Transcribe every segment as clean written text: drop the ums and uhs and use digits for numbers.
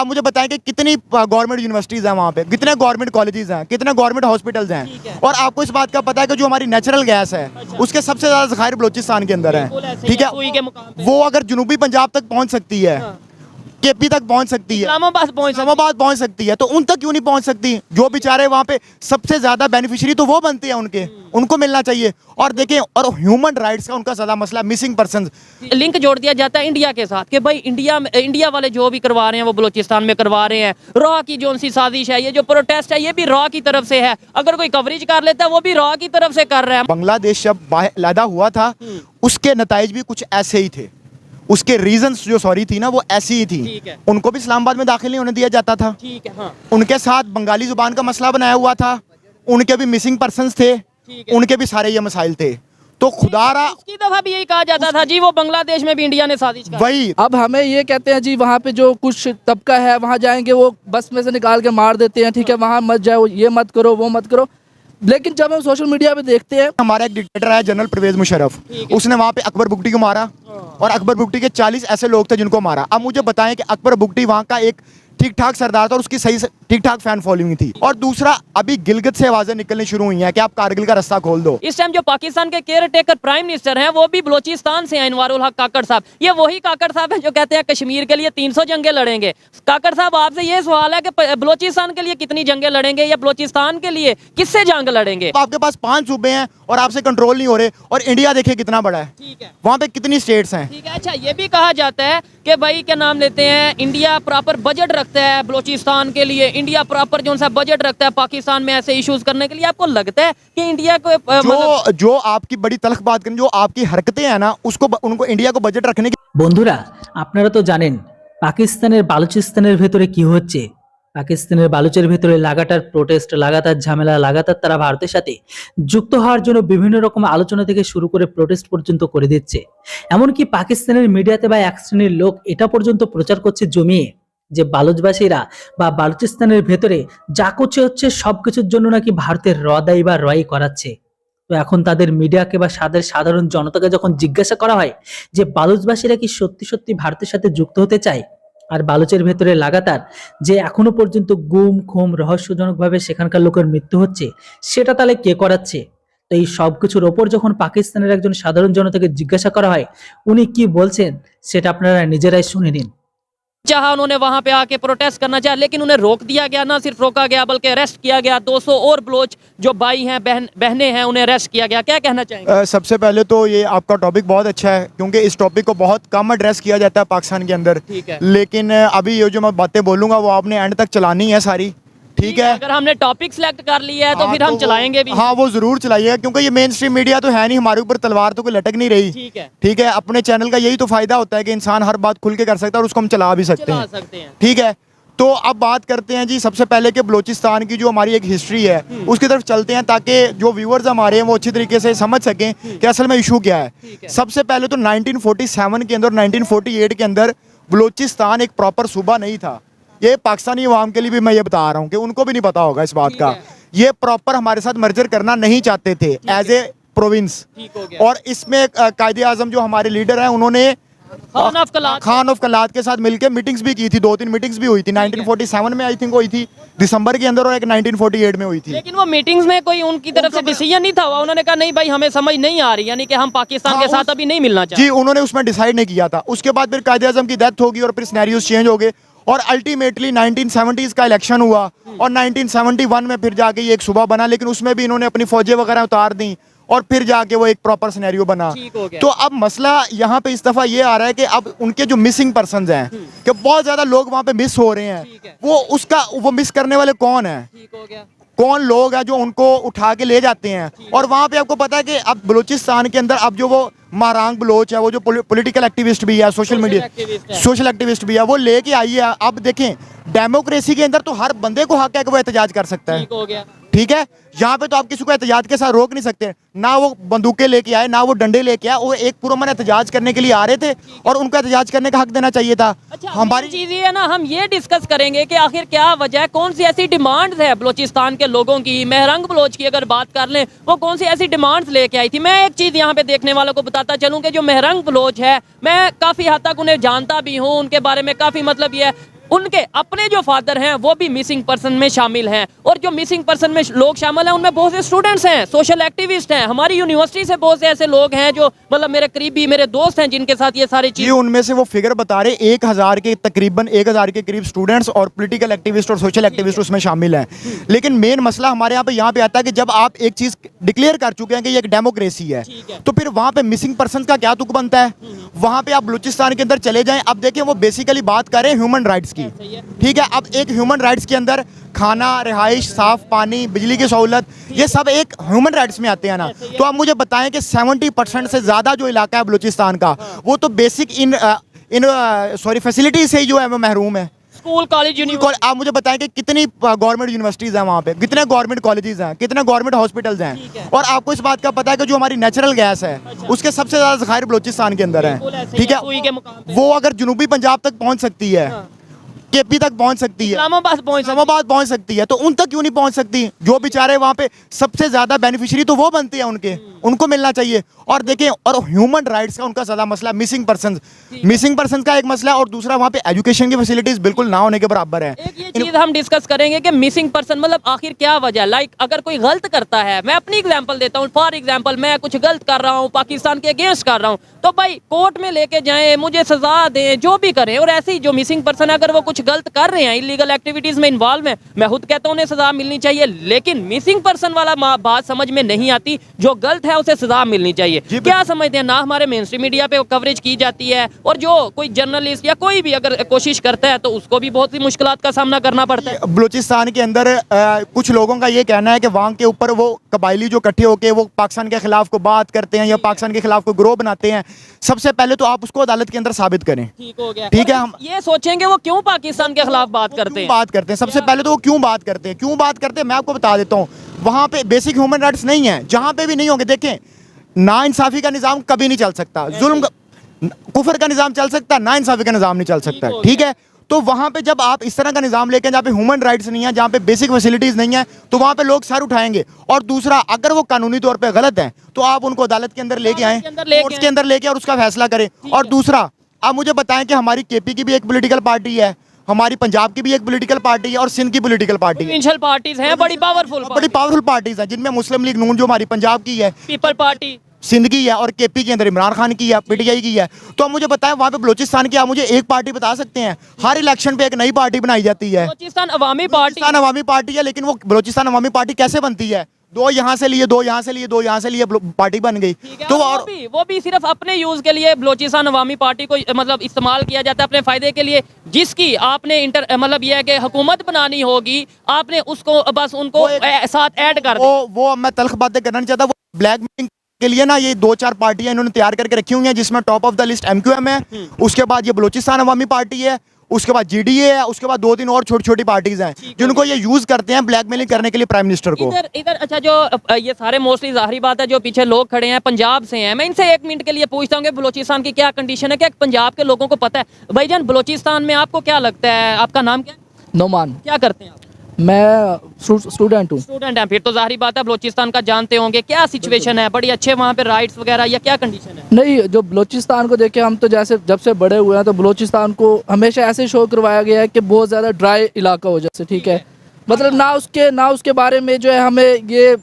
आप मुझे बताएं कि कितनी गवर्नमेंट यूनिवर्सिटीज़ हैं वहाँ पे, कितने गवर्नमेंट कॉलेजेस हैं, कितने गवर्नमेंट हॉस्पिटल्स हैं, और आपको इस बात का पता है कि जो हमारी नेचुरल गैस है उसके सबसे ज़्यादा ज़खायर बलोचिस्तान के अंदर है। ठीक है, वो अगर जनूबी पंजाब तक पहुँच सकती है, केपी तक पहुंच सकती है, इस्लामाबाद पहुंच सकती है, तो उन तक क्यों नहीं पहुंच सकती? जो बेचारे वहां पे सबसे ज्यादा बेनिफिशियरी तो वो बनते हैं उनके, उनको मिलना चाहिए। और देखें, और ह्यूमन राइट्स का उनका ज्यादा मसला, मिसिंग पर्सन लिंक जोड़ दिया जाता है इंडिया के साथ कि भाई इंडिया वाले जो भी करवा रहे हैं वो बलूचिस्तान में करवा रहे हैं। रॉ की जो सी साजिश है, ये जो प्रोटेस्ट है, ये भी रॉ की तरफ से है। अगर कोई कवरेज कर लेता है वो भी रॉ की तरफ से कर रहे हैं। बांग्लादेश जब पैदा हुआ था उसके नताइज भी कुछ ऐसे ही थे, उसके रीजंस जो सॉरी थी ना वो ऐसी ही थी। उनको भी इस्लामाबाद में दाखिल नहीं होने दिया जाता था। ठीक है, हाँ। उनके साथ बंगाली जुबान का मसला बनाया हुआ था, उनके भी मिसिंग पर्सन्स थे, उनके भी सारे ये मसाइल थे। तो खुदारा उसकी दफा भी यही कहा जाता था जी वो बांग्लादेश में भी इंडिया ने साजिश की। वही अब हमें ये कहते हैं जी वहाँ पे जो कुछ तबका है वहाँ जाएंगे वो बस में से निकाल के मार देते हैं। ठीक है, वहाँ मत जाओ, ये मत करो, वो मत करो। लेकिन जब हम सोशल मीडिया पे देखते हैं, हमारा एक डिक्टेटर है जनरल परवेज मुशर्रफ, उसने वहाँ पे अकबर बुगटी को मारा और अकबर बुगटी के 40 ऐसे लोग थे जिनको मारा। अब मुझे बताएं कि अकबर बुगटी वहाँ का एक ठीक ठाक सरदार था और उसकी सही ठीक ठाक फैन फॉलोइंग थी। और दूसरा, अभी गिलगित से आवाजें निकलनी शुरू हुई हैं कि आप कारगिल का रास्ता खोल दो। इस टाइम जो पाकिस्तान के केयर टेकर प्राइम मिनिस्टर हैं वो भी बलोचिस्तान से हैं, अनवारुल हक काकड़ साहब। ये वही काकड़ साहब हैं जो कहते हैं कश्मीर के लिए 300 जंगें लड़ेंगे। काकड़ साहब, आपसे ये सवाल है कि बलोचिस्तान के लिए कितनी जंगें लड़ेंगे या बलोचिस्तान के लिए किससे जंग लड़ेंगे? आपके पास 5 सूबे हैं और आपसे कंट्रोल नहीं हो रहे, और इंडिया देखिए कितना बड़ा है, ठीक है, वहाँ पे कितनी स्टेट्स हैं। ठीक है। अच्छा, ये भी कहा जाता है कि भाई क्या नाम लेते हैं, इंडिया प्रॉपर बजट रखता है बलोचिस्तान के लिए, इंडिया प्रॉपर जो सा बजट रखता है पाकिस्तान में ऐसे इश्यूज करने के लिए। आपको लगता है कि इंडिया को जो आपकी बड़ी तल्ख बात करें, जो आपकी हरकतें हैं ना, उसको उनको इंडिया को बजट रखने की। বন্ধুরা, আপনারা তো জানেন পাকিস্তানের বালুচিস্তানের ভেতরে কি হচ্ছে। পাকিস্তানের বালুচের ভেতরে লাগাতার প্রোটেস্ট, লাগাতার ঝামেলা, লাগাতার তারা ভারতের সাথে যুক্ত হওয়ার জন্য বিভিন্ন রকম আলোচনা থেকে শুরু করে প্রোটেস্ট পর্যন্ত করে দিচ্ছে। এমনকি পাকিস্তানের মিডিয়াতে বা এক শ্রেণীর লোক এটা পর্যন্ত প্রচার করছে জমিয়ে যে বালুচবাসীরা বা বালুচিস্তানের ভেতরে যা করছে হচ্ছে সবকিছুর জন্য নাকি ভারতের র দায়ী বা রই করাচ্ছে। তো এখন তাদের মিডিয়াকে বা সাধারণ জনতাকে যখন জিজ্ঞাসা করা হয় যে বালুচবাসীরা কি সত্যি সত্যি ভারতের সাথে যুক্ত হতে চায়, আর বালুচের ভেতরে লাগাতার যে এখনো পর্যন্ত গুম খুম রহস্যজনকভাবে সেখানকার লোকের মৃত্যু হচ্ছে, সেটা তাহলে কে করাচ্ছে? তো এই সবকিছুর ওপর যখন পাকিস্তানের একজন সাধারণ জনতাকে জিজ্ঞাসা করা হয়, উনি কি বলছেন সেটা আপনারা নিজেরাই শুনে নিন। चाहा उन्होंने वहां पे आके प्रोटेस्ट करना चाहा, लेकिन उन्हें रोक दिया गया। ना सिर्फ रोका गया बल्कि अरेस्ट किया गया। 200 और बलोच जो भाई हैं, बहनें हैं, उन्हें अरेस्ट किया गया। क्या कहना चाहेंगे? सबसे पहले तो ये आपका टॉपिक बहुत अच्छा है, क्योंकि इस टॉपिक को बहुत कम एड्रेस किया जाता है पाकिस्तान के अंदर। ठीक है, लेकिन अभी ये जो मैं बातें बोलूँगा वो आपने एंड तक चलानी है सारी। ठीक है, अगर हमने टॉपिक सिलेक्ट कर लिया है तो फिर हम चलाएंगे भी। हाँ, वो जरूर चलाइएगा, क्योंकि ये मेन स्ट्रीम मीडिया तो है नहीं, हमारे ऊपर तलवार तो कोई लटक नहीं रही। ठीक है, ठीक है, अपने चैनल का यही तो फायदा होता है कि इंसान हर बात खुल के कर सकता है और उसको हम चला भी सकते हैं। ठीक है, तो अब बात करते हैं जी सबसे पहले कि बलोचिस्तान की जो हमारी एक हिस्ट्री है उसकी तरफ चलते हैं, ताकि जो व्यूअर्स हमारे हैं वो अच्छी तरीके से समझ सकें कि असल में इशू क्या है। सबसे पहले तो 1947 के अंदर, 1948 के अंदर बलोचिस्तान एक प्रॉपर सूबा नहीं था। ये पाकिस्तानी अवाम के लिए भी मैं ये बता रहा हूँ कि उनको भी नहीं पता होगा इस बात का। ये प्रॉपर हमारे साथ मर्जर करना नहीं चाहते थे एज ए प्रोविंस। और इसमें कायदे आजम जो हमारे लीडर हैं उन्होंने खान ऑफ कलात के साथ मिलकर मीटिंग्स भी की थी, 2-3 मीटिंग्स भी हुई थी। 1947 में आई थिंक हुई थी दिसंबर के अंदर, और एक 1948 में हुई थी। लेकिन वो मीटिंग्स में कोई उनकी तरफ से डिसीजन नहीं था हुआ। उन्होंने कहा नहीं भाई हमें समझ नहीं आ रही, यानी कि हम पाकिस्तान के साथ अभी नहीं मिलना चाहते। जी, उन्होंने उसमें डिसाइड नहीं किया था। उसके बाद फिर कायदे आजम की डेथ होगी और फिर सिनेरियोस चेंज हो गए, और अल्टीमेटली 1970s का इलेक्शन हुआ और 1971 में फिर जाके ये एक सूबा बना। लेकिन उसमें भी इन्होंने अपनी फौजें वगैरह उतार दी और फिर जाके वो एक प्रॉपर सिनेरियो बना। तो अब मसला यहाँ पे इस दफा ये आ रहा है कि अब उनके जो मिसिंग पर्सन्स हैं, कि बहुत ज्यादा लोग वहाँ पे मिस हो रहे हैं, वो मिस करने वाले कौन है, कौन लोग हैं जो उनको उठा के ले जाते हैं। और वहाँ पे आपको पता है कि अब बलूचिस्तान के अंदर अब जो वो महरांग बलोच है, वो जो पॉलिटिकल एक्टिविस्ट भी है, सोशल एक्टिविस्ट भी है, वो लेके आई है। अब देखें, डेमोक्रेसी के अंदर तो हर बंदे को हक है कि वो एहतजाज कर सकता है। ठीक है, यहाँ पे तो आप किसी को एहतजाज के साथ रोक नहीं सकते। ना वो बंदूकें लेके आए, ना वो डंडे लेके आए, वो एक पुरअमन एहतजाज करने के लिए आ रहे थे और उनको एहतजाज करने का हक देना चाहिए था। अच्छा, हमारी चीज ये है ना, हम ये डिस्कस करेंगे कि आखिर क्या वजह है, कौन सी ऐसी डिमांड्स है बलूचिस्तान के लोगों की। महरंग बलोच की अगर बात कर लें, वो कौन सी ऐसी डिमांड्स लेके आई थी। मैं एक चीज यहाँ पे देखने वालों को बताता चलूँ कि जो महरंग बलोच है, मैं काफी हद तक उन्हें जानता भी हूँ, उनके बारे में काफी मतलब ये है। उनके अपने जो फादर हैं वो भी मिसिंग पर्सन में शामिल हैं, और जो मिसिंग पर्सन में लोग शामिल हैं उनमें बहुत से स्टूडेंट्स हैं, सोशल एक्टिविस्ट हैं, हमारी यूनिवर्सिटी से बहुत से ऐसे लोग हैं जो मतलब मेरे करीबी मेरे दोस्त हैं जिनके साथ ये सारी ये चीज़। उनमें से वो फिगर बता रहे 1000 के तकरीबन 1000 के करीब स्टूडेंट्स और पॉलिटिकल एक्टिविस्ट और सोशल एक्टिविस्ट उसमें शामिल हैं। लेकिन मेन मसला हमारे यहाँ पे आता है कि जब आप एक चीज़ डिक्लेयर कर चुके हैं कि ये एक डेमोक्रेसी है, तो फिर वहाँ पे मिसिंग पर्सन का क्या तुक बनता है? वहाँ पे आप बलूचिस्तान के अंदर चले जाएं, अब देखें वो बेसिकली बात कर रहे हैं ह्यूमन राइट्स की, ठीक है। अब एक ह्यूमन राइट्स के अंदर खाना, रिहाइश, साफ पानी, बिजली की सहूलत, ये सब एक ह्यूमन राइट्स में आते हैं ना। तो आप मुझे बताएं कि 70% से ज़्यादा जो इलाका है बलूचिस्तान का, वो तो बेसिक फैसिलिटीज से ही जो है वो महरूम है। स्कूल कॉलेज यूनिवर्सिटी, आप मुझे बताएं कि कितनी गवर्नमेंट यूनिवर्सिटीज़ हैं वहाँ पे, कितने गवर्नमेंट कॉलेजेस हैं, कितने गवर्नमेंट हॉस्पिटल्स हैं, और आपको इस बात का पता है कि जो हमारी नेचुरल गैस है उसके सबसे ज़्यादा ज़खायर बलूचिस्तान के अंदर है, ठीक है। वो अगर जनूबी पंजाब तक पहुँच सकती है, केपी तक पहुंच सकती है, इस्लामाबाद पहुंच सकती है, तो उन तक क्यों नहीं पहुंच सकती? जो बेचारे वहाँ पे सबसे ज्यादा बेनिफिशियरी तो वो बनते हैं उनके, उनको मिलना चाहिए। और देखें, और ह्यूमन राइट्स का उनका ज्यादा मसला मिसिंग पर्सन का एक मसला, और दूसरा वहाँ पे एजुकेशन की फैसिलिटीज बिल्कुल ना होने के बराबर है। एक ये चीज हम डिस्कस करेंगे कि मिसिंग पर्सन मतलब आखिर क्या वजह, लाइक अगर कोई गलत करता है, मैं अपनी एग्जांपल देता हूँ, फॉर एग्जांपल मैं कुछ गलत कर रहा हूँ, पाकिस्तान के अगेंस्ट कर रहा हूँ, तो भाई कोर्ट में लेके जाएं, मुझे सजा दें, जो भी करें। और ऐसे ही जो मिसिंग पर्सन है अगर वो कुछ गलत कर रहे हैं, इलीगल एक्टिविटीज में इन्वॉल्व हैं, मैं खुद कहता हूँ उन्हें सजा मिलनी चाहिए। लेकिन मिसिंग पर्सन वाला बात समझ में नहीं आती, जो गलत है उसे सजा मिलनी चाहिए। क्या समझते हैं ना, हमारे मेन स्ट्रीम मीडिया पे कवरेज की जाती है, और जो कोई जर्नलिस्ट या कोई भी अगर कोशिश करता है तो उसको भी बहुत सी मुश्किलात का सामना करना पड़ता है। बलूचिस्तान के अंदर कुछ लोगों का ये कहना है कि वहाँ के ऊपर वो कबायली जो इकट्ठे होकर वो पाकिस्तान के खिलाफ को बात करते हैं या पाकिस्तान के खिलाफ को ग्रोह बनाते हैं। सबसे पहले तो आप उसको अदालत के अंदर साबित करें, ठीक हो गया, ठीक है। हम ये सोचेंगे वो क्यों पाकिस्तान के खिलाफ बात करते हैं, सबसे पहले तो वो क्यों बात करते हैं, मैं आपको बता देता हूँ। वहाँ पे बेसिक ह्यूमन राइट्स नहीं है, जहाँ पे भी नहीं होंगे। देखें, ना इंसाफी का निज़ाम कभी नहीं चल सकता, जुल्म कुफर का निज़ाम चल सकता, ना इंसाफी का निज़ाम नहीं चल सकता, ठीक है। तो वहाँ पे जब आप इस तरह का निज़ाम लेके, जहाँ पे ह्यूमन राइट्स नहीं है, जहाँ पे बेसिक फैसिलिटीज़ नहीं है, तो वहाँ पे लोग सर उठाएंगे। और दूसरा, अगर वो कानूनी तौर पे गलत है तो आप उनको अदालत के अंदर लेके आएँ, कोर्ट्स के अंदर लेके और उसका फैसला करें। और दूसरा, आप मुझे बताएं कि हमारी केपी की भी एक पॉलिटिकल पार्टी है, हमारी पंजाब की भी एक पॉलिटिकल पार्टी है, और सिंध की पॉलिटिकल पार्टी है। पार्टीज हैं, बड़ी पावरफुल पार्टीज हैं, जिनमें मुस्लिम लीग नून जो हमारी पंजाब की है, पीपल पार्टी सिंध की है, और केपी के अंदर इमरान खान की है, पीटीआई की है। तो आप मुझे बताएं, वहाँ पे बलूचिस्तान की आप मुझे एक पार्टी बता सकते हैं? हर इलेक्शन पे एक नई पार्टी बनाई जाती है। बलूचिस्तान अवामी पार्टी है, लेकिन वो बलूचिस्तान अवामी पार्टी कैसे बनती है? दो यहाँ से लिए, दो यहाँ से लिए, दो यहाँ से लिए, पार्टी बन गई। तो वो भी सिर्फ अपने यूज के लिए बलूचिस्तान अवामी पार्टी को मतलब इस्तेमाल किया जाता है अपने फायदे के लिए, जिसकी आपने मतलब यह है कि हुकूमत बनानी होगी, आपने उसको बस उनको साथ ऐड कर दिया। वो मैं तल्ख बातें करना नहीं चाहता। वो ब्लैकमेलिंग के लिए ना ये 2-4 पार्टियां इन्होंने तैयार करके रखी हुई हैं, जिसमें top of the list MQM है, उसके बाद ये बलूचिस्तान अवामी पार्टी है, उसके बाद GDA है, उसके बाद 2-3 और छोटी छोटी पार्टीज हैं जिनको ये यूज करते हैं ब्लैकमेलिंग करने के लिए प्राइम मिनिस्टर को। इधर अच्छा, जो ये सारे मोस्टली जाहिर बात है जो पीछे लोग खड़े हैं पंजाब से हैं, मैं इनसे 1 मिनट के लिए पूछता हूँ कि बलूचिस्तान की क्या कंडीशन है, क्या पंजाब के लोगों को पता है? भाईजान, बलूचिस्तान में आपको क्या लगता है, आपका नाम क्या है? नोमान। क्या करते हैं आप? मैं स्टूडेंट हूँ। स्टूडेंट हैं, फिर तो जाहिर बात है बलूचिस्तान का जानते होंगे। क्या सिचुएशन है, बड़ी अच्छे वहाँ पे राइट्स वगैरह, या क्या कंडीशन है? नहीं, जो बलूचिस्तान को देखे, हम तो जैसे जब से बड़े हुए हैं तो बलूचिस्तान को हमेशा ऐसे शो करवाया गया है कि बहुत ज़्यादा ड्राई इलाका हो, जैसे, ठीक है। मतलब ना उसके बारे में जो है हमें ये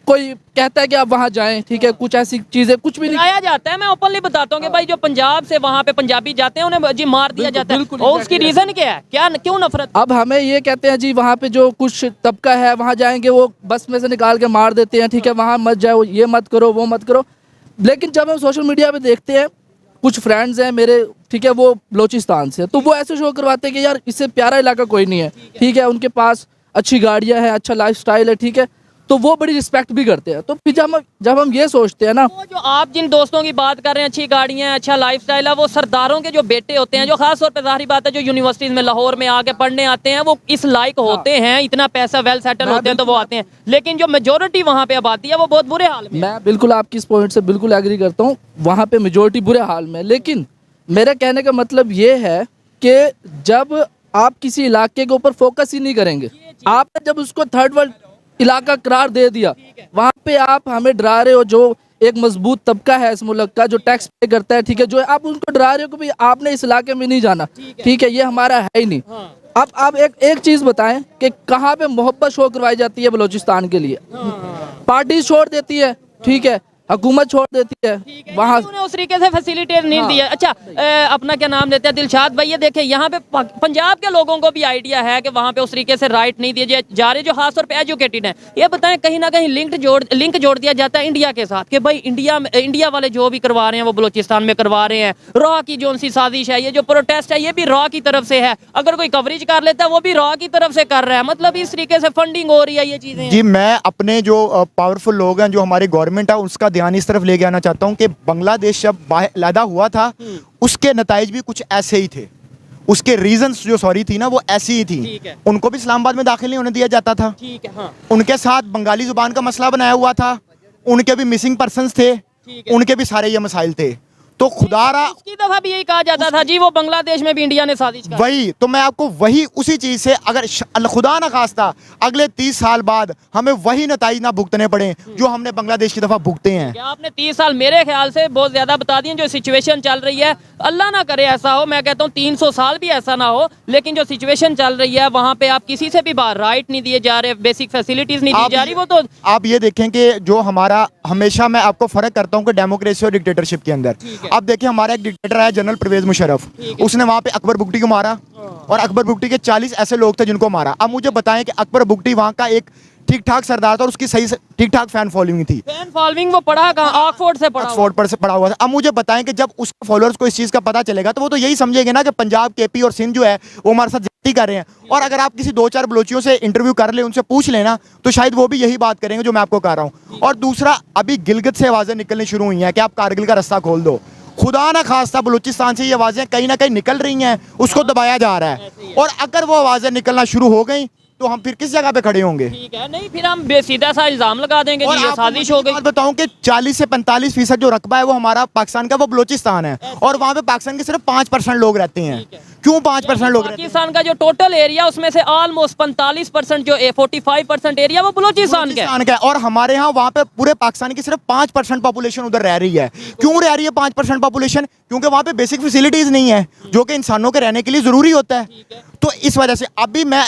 कोई कहता है कि आप वहाँ जाएं, ठीक है, कुछ ऐसी चीजें कुछ भी नहीं आया जाता है। मैं ओपनली बताता हूँ कि भाई जो पंजाब से वहाँ पे पंजाबी जाते हैं उन्हें जी मार दिया जाता है, और उसकी रीजन क्या है, क्यों नफरत? अब हमें ये कहते हैं जी वहाँ पे जो कुछ तबका है वहाँ जाएंगे, वो बस में से निकाल के मार देते हैं, ठीक है, वहाँ मत जाओ, ये मत करो, वो मत करो। लेकिन जब हम सोशल मीडिया पे देखते हैं, कुछ फ्रेंड्स हैं मेरे, ठीक है, वो बलूचिस्तान से, तो वो ऐसे शो करवाते हैं कि यार इससे प्यारा इलाका कोई नहीं है, ठीक है, उनके पास अच्छी गाड़ियाँ हैं, अच्छा लाइफस्टाइल है, ठीक है, तो वो बड़ी रिस्पेक्ट भी करते हैं। तो फिर जब हम ये सोचते हैं ना, वो जो आप जिन दोस्तों की बात कर रहे हैं, अच्छी गाड़ियाँ, अच्छा लाइफस्टाइल है, वो सरदारों के जो बेटे होते हैं, जो खास तौर पे जाहिर बात है जो यूनिवर्सिटीज में लाहौर में आके पढ़ने आते हैं, वो इस लायक होते हैं, इतना पैसा वेल सेटल होते हैं, तो वो आते हैं। लेकिन जो मेजोरिटी वहाँ पे आबादी है वो बहुत बुरे हाल में। मैं बिल्कुल आपकी इस पॉइंट से बिल्कुल एग्री करता हूँ, वहाँ पे मेजोरिटी बुरे हाल में। लेकिन मेरे कहने का मतलब ये है कि जब आप किसी इलाके के ऊपर फोकस ही नहीं करेंगे, आपने जब उसको थर्ड वर्ल्ड इलाका करार दे दिया, वहाँ पे आप हमें डरा रहे हो, जो एक मजबूत तबका है इस मुल्क का जो टैक्स पे करता है, ठीक है, जो आप उनको डरा रहे हो कि भाई आपने इस इलाके में नहीं जाना, ठीक है, ये हमारा है ही नहीं। आप एक चीज बताएं कि कहाँ पे मोहब्बत शो करवाई जाती है बलूचिस्तान के लिए? पार्टी छोड़ देती है, ठीक है, हुकूमत छोड़ देती है, वहाँ उन्हें उस तरीके से फैसिलिटेट नहीं दिया। अच्छा अपना क्या नाम लेते हैं, दिलशाद भाई, ये देखें यहाँ पे पंजाब के लोगों को भी आइडिया है कि वहाँ पे उस तरीके से राइट नहीं दिए जा रहे, जो खासतौर पे एजुकेटेड हैं। ये बताएं कहीं ना कहीं लिंक जोड़ दिया जाता है इंडिया के साथ कि भाई इंडिया वाले जो भी करवा रहे हैं वो बलूचिस्तान में करवा रहे हैं। रॉ की जो सी साजिश है, ये जो प्रोटेस्ट है, ये भी रॉ की तरफ से है। अगर कोई कवरेज कर लेता है वो भी रॉ की तरफ से कर रहा है। मतलब इस तरीके से फंडिंग हो रही है, ये चीजें। जी, मैं अपने जो पावरफुल लोग हैं, जो हमारी गवर्नमेंट है, उसका ध्यान इस तरफ लेके आना चाहता हूं कि बांग्लादेश जब पैदा हुआ था उसके नताइज भी कुछ ऐसे ही थे। उसके रीजंस जो सॉरी थी ना वो ऐसी ही थी। उनको भी इस्लामाबाद में दाखिल नहीं होने दिया जाता था। ठीक है, हाँ। उनके साथ बंगाली जुबान का मसला बनाया हुआ था, उनके भी मिसिंग पर्सन्स थे, उनके भी सारे ये मसाइल थे। तो खुदारा उसकी दफा भी यही कहा जाता था जी वो बांग्लादेश में भी इंडिया ने साजिश की। वही तो मैं आपको वही उसी चीज से, अगर खुदा ना खास्ता अगले 30 साल बाद हमें वही नताइज ना भुगतने पड़े जो हमने बांग्लादेश की दफा भुगते हैं। क्या आपने 30 साल मेरे ख्याल से बहुत ज्यादा बता दिए। जो सिचुएशन चल रही है, अल्लाह ना करे ऐसा हो, मैं कहता हूँ 300 साल भी ऐसा ना हो, लेकिन जो सिचुएशन चल रही है वहाँ पे आप किसी से भी बाहर राइट नहीं दिए जा रहे, बेसिक फैसिलिटीज नहीं दी जा रही। वो तो आप ये देखें कि जो हमारा, हमेशा मैं आपको फर्क करता हूँ कि डेमोक्रेसी और डिक्टेटरशिप के अंदर। अब देखिए हमारा एक डिक्टेटर है जनरल परवेज मुशर्रफ, उसने वहां पे अकबर बुगटी को मारा और अकबर बुगटी के 40 ऐसे लोग थे जिनको मारा। अब मुझे बताएं कि अकबर बुगटी वहां का एक ठीक ठाक सरदार था और उसकी सही ठीक ठाक फैन फॉलोइंग थी। फैन फॉलोइंग वो पढ़ा कहाँ? ऑक्सफोर्ड से पढ़ा, ऑक्सफोर्ड पर से पढ़ा हुआ था। अब मुझे बताएं कि जब उसके फॉलोअर्स को इस चीज का पता चलेगा तो वो तो यही समझेंगे ना कि पंजाब, केपी और सिंध जो है वो हमारे साथ ज्यादती कर रहे हैं। और अगर आप किसी 2-4 बलोचियों से इंटरव्यू कर ले, उनसे पूछ लेना, तो शायद वो भी यही बात करेंगे जो मैं आपको कह रहा हूँ। और दूसरा, अभी गिलगित से आवाजें निकलनी शुरू हुई हैं कि आप कारगिल का रास्ता खोल दो। खुदा ना खास्ता बलूचिस्तान से ये आवाजें कहीं ना कहीं निकल रही हैं, उसको दबाया जा रहा है। और अगर वो आवाजें निकलना शुरू हो गई तो हम फिर किस जगह पे खड़े होंगे? ठीक है, नहीं फिर हम सीधा सा इल्जाम लगा देंगे और जी ये साजिश हो गई। बताऊं कि 40 से 45% जो रकबा है वो हमारा पाकिस्तान का, वो बलूचिस्तान है। और वहाँ पे पाकिस्तान के सिर्फ 5% लोग रहते हैं। क्यों 5% लोग रहते हैं? पाकिस्तान का जो टोटल एरिया उसमें से ऑलमोस्ट 45%, जो 45% एरिया वो बलूचिस्तान का है। और हमारे यहाँ वहाँ पे पूरे पाकिस्तान की सिर्फ 5% पॉपुलेशन उधर रह रही है। क्यों रह रही है 5% पॉपुलेशन? क्योंकि वहाँ पे बेसिक फैसिलिटीज नहीं है जो कि इंसानों के रहने के लिए जरूरी होता है। तो इस वजह से अभी मैं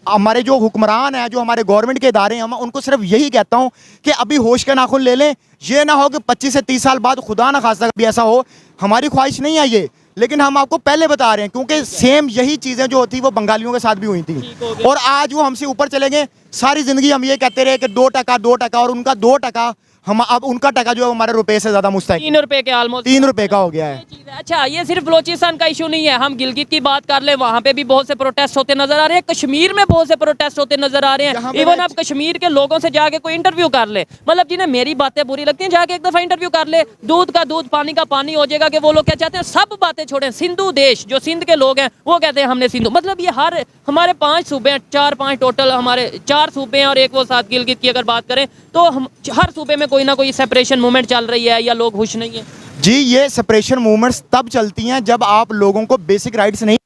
हमारे जो हुक्मरान हैं, जो हमारे गवर्नमेंट के इदारे हैं, उनको सिर्फ यही कहता हूँ कि अभी होश के नाखून ले लें। ये ना हो कि 25 से 30 साल बाद खुदा ना खास्ता कभी ऐसा हो। हमारी ख्वाहिश नहीं है ये, लेकिन हम आपको पहले बता रहे हैं क्योंकि सेम यही चीजें जो होती वो बंगालियों के साथ भी हुई थी। और आज वो हमसे ऊपर चले गए। सारी जिंदगी हम ये कहते रहे कि 2% और उनका 2%, हम अब उनका टका जो है हमारे रुपए से ज्यादा मुस्तहक 3 रुपए के ऑलमोस्ट 3 रुपए का हो गया है। अच्छा, ये सिर्फ बलोचिस्तान का इशू नहीं है। हम गिलगित की बात कर ले, वहाँ पे भी बहुत से प्रोटेस्ट होते नजर आ रहे हैं। कश्मीर में बहुत से प्रोटेस्ट होते नजर आ रहे हैं। इवन आप कश्मीर के लोगों से जाके कोई इंटरव्यू कर ले, मतलब जिन्हें मेरी बातें बुरी लगती हैं, जाके एक दफा इंटरव्यू कर ले, दूध का दूध पानी का पानी हो जाएगा कि वो लोग क्या चाहते हैं। सब बातें छोड़ें, सिंधु देश, जो सिंध के लोग हैं वो कहते हैं हमने सिंधु, मतलब ये हर हमारे 5 सूबे हैं, 4-5 टोटल हमारे 4 सूबे हैं और एक वो साथ गिलगित की अगर बात करें तो हम हर सूबे में कोई ना कोई सेपरेशन मूवमेंट चल रही है या लोग खुश नहीं है। जी, ये सेपरेशन मूवमेंट्स तब चलती हैं जब आप लोगों को बेसिक राइट्स नहीं,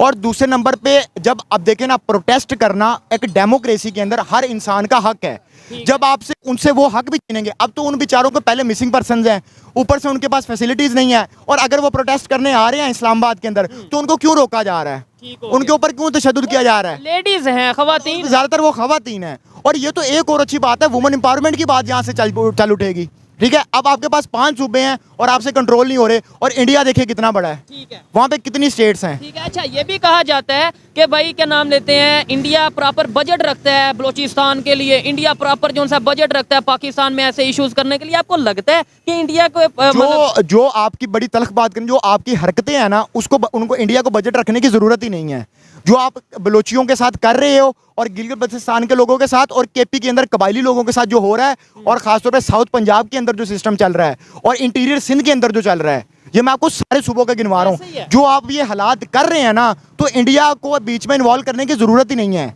और दूसरे नंबर पे जब आप देखें ना, प्रोटेस्ट करना एक डेमोक्रेसी के अंदर हर इंसान का हक है। जब आपसे उनसे वो हक भी छीनेंगे, अब तो उन बेचारों को पहले मिसिंग पर्सन्स हैं, ऊपर से उनके पास फैसिलिटीज नहीं है, और अगर वो प्रोटेस्ट करने आ रहे हैं इस्लामाबाद के अंदर तो उनको क्यों रोका जा रहा है? उनके ऊपर क्यों तशद्दुद किया जा रहा है? लेडीज हैं, खवातीन, ज्यादातर वो खवातीन है। और ये तो एक और अच्छी बात है, वुमेन एम्पावरमेंट की बात यहाँ से चल उठेगी। ठीक है, अब आपके पास 5 सूबे हैं और आपसे कंट्रोल नहीं हो रहे, और इंडिया देखिए कितना बड़ा है। ठीक है, वहाँ पे कितनी स्टेट्स हैं। ठीक है। अच्छा, ये भी कहा जाता है कि भाई क्या नाम लेते हैं, इंडिया प्रॉपर बजट रखता है बलूचिस्तान के लिए, इंडिया प्रॉपर जो सा बजट रखता है पाकिस्तान में ऐसे इश्यूज करने के लिए। आपको लगता है कि इंडिया को जो आपकी बड़ी तल्ख बात करें, जो आपकी हरकतें हैं ना, उनको इंडिया को बजट रखने की जरूरत ही नहीं है। जो आप बलोचियों के साथ कर रहे हो और गिलगित बल्तिस्तान के लोगों के साथ और केपी के अंदर कबायली लोगों के साथ जो हो रहा है, और खासतौर पे साउथ पंजाब के अंदर जो सिस्टम चल रहा है और इंटीरियर सिंध के अंदर जो चल रहा है, ये मैं आपको सारे सूबों का गिनवा रहा हूँ। जो आप ये हालात कर रहे हैं ना, तो इंडिया को बीच में इन्वॉल्व करने की जरूरत ही नहीं है।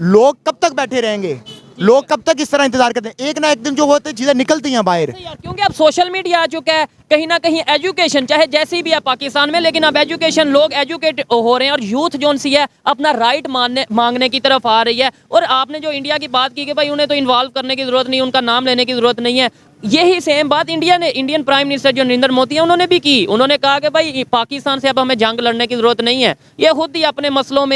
लोग कब तक बैठे रहेंगे? लोग कब तक इस तरह इंतजार करते हैं? एक ना एक दिन जो होते चीजें निकलती हैं बाहर। क्योंकि अब सोशल मीडिया आ चुका है, कहीं ना कहीं एजुकेशन चाहे जैसी भी है पाकिस्तान में, लेकिन अब एजुकेशन, लोग एजुकेट हो रहे हैं और यूथ जो सी है अपना राइट मांगने की तरफ आ रही है। और आपने जो इंडिया की बात की कि भाई उन्हें तो इन्वॉल्व करने की जरूरत नहीं, उनका नाम लेने की जरूरत नहीं है, यही सेम बात इंडियन प्राइम मिनिस्टर जो नरेंद्र मोदी है उन्होंने भी की। उन्होंने कहा कि भाई पाकिस्तान से अब हमें जंग लड़ने की जरूरत नहीं है, ये खुद ही अपने मसलों में